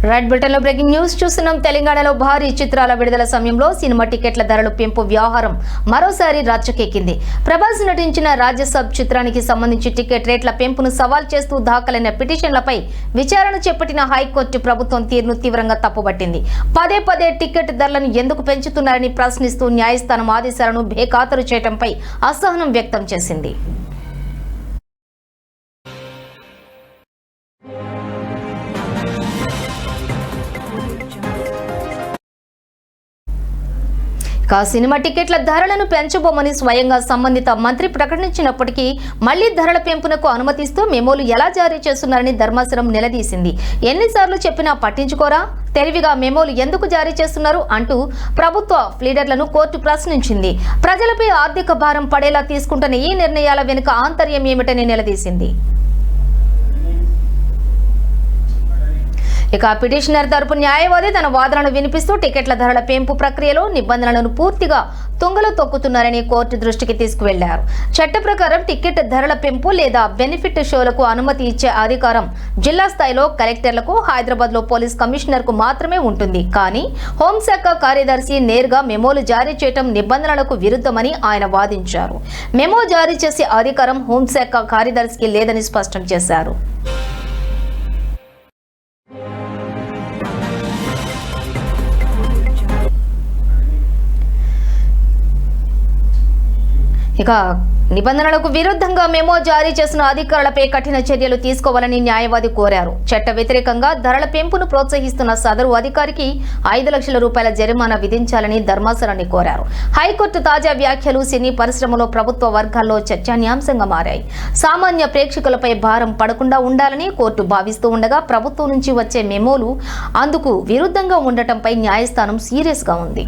Red bulletin లో breaking news చూస్తున్నాం. తెలంగాణలో భారీ చిత్రాల విడుదల సమయంలో సినిమా టికెట్ల ధరల పెంపు వ్యవహారం మరోసారి రచ్చకెక్కింది. ప్రభాస్ నటించిన రాజ్యసభ చిత్రానికి సంబంధించి టికెట్ రేట్ల పెంపును సవాల్ చేస్తూ దాఖలైన పిటిషన్లపై విచారణ చేపట్టిన హైకోర్టు ప్రభుత్వం తీరును తీవ్రంగా తప్పుపట్టింది. పదే పదే టికెట్ ధరలను ఎందుకు పెంచుతున్నారని ప్రశ్నిస్తూ న్యాయస్థానం ఆదేశాలను బేఖాతరు చేయడంపై అసహనం వ్యక్తం చేసింది. సినిమా టికెట్ల ధరలను పెంచబోమని స్వయంగా సంబంధిత మంత్రి ప్రకటించినప్పటికీ మళ్లీ ధరల పెంపునకు అనుమతిస్తూ మెమోలు ఎలా జారీ చేస్తున్నారని ధర్మాసనం నిలదీసింది. ఎన్నిసార్లు చెప్పినా పట్టించుకోరా, తెలివిగా మెమోలు ఎందుకు జారీ చేస్తున్నారు అంటూ ప్రభుత్వ లీడర్లను కోర్టు ప్రశ్నించింది. ప్రజలపై ఆర్థిక భారం పడేలా తీసుకుంటున్న ఈ నిర్ణయాల వెనుక ఆంతర్యం ఏమిటని నిలదీసింది. పిటిషనర్ తరపు న్యాయవాది తన వాదనను వినిపిస్తూ టికెట్ల ధరల పెంపు ప్రక్రియలో నిబంధనలను పూర్తిగా తుంగలో తొక్కుతున్నారని కోర్టు దృష్టికి తీసుకువెళ్లారు. చట్ట ప్రకారం టికెట్ ధరల పెంపు లేదా బెనిఫిట్ షోలకు అనుమతి ఇచ్చే అధికారం జిల్లా స్థాయిలో కలెక్టర్లకు, హైదరాబాద్ లో పోలీస్ కమిషనర్ కు మాత్రమే ఉంటుంది. కానీ హోంశాఖ కార్యదర్శి నేరుగా మెమోలు జారీ చేయడం నిబంధనలకు విరుద్ధమని ఆయన వాదించారు. మెమో జారీ చేసే అధికారం హోంశాఖ కార్యదర్శికి లేదని స్పష్టం చేశారు. నిబంధనలకు విరుద్ధంగా మెమో జారీ చేసిన అధికారులపై కఠిన చర్యలు తీసుకోవాలని న్యాయవాది కోరారు. చట్ట వ్యతిరేకంగా ధరల పెంపును ప్రోత్సహిస్తున్న సదరు అధికారికి 5 లక్షల రూపాయల జరిమానా విధించాలని ధర్మాసనాన్ని కోరారు. హైకోర్టు తాజా వ్యాఖ్యలు సినీ పరిశ్రమలో ప్రభుత్వ వర్గాల్లో చర్చనీయాంశంగా మారాయి. సామాన్య ప్రేక్షకులపై భారం పడకుండా ఉండాలని కోర్టు భావిస్తూ ఉండగా ప్రభుత్వం నుంచి వచ్చే మెమోలు అందుకు విరుద్ధంగా ఉండటంపై న్యాయస్థానం సీరియస్ గా ఉంది.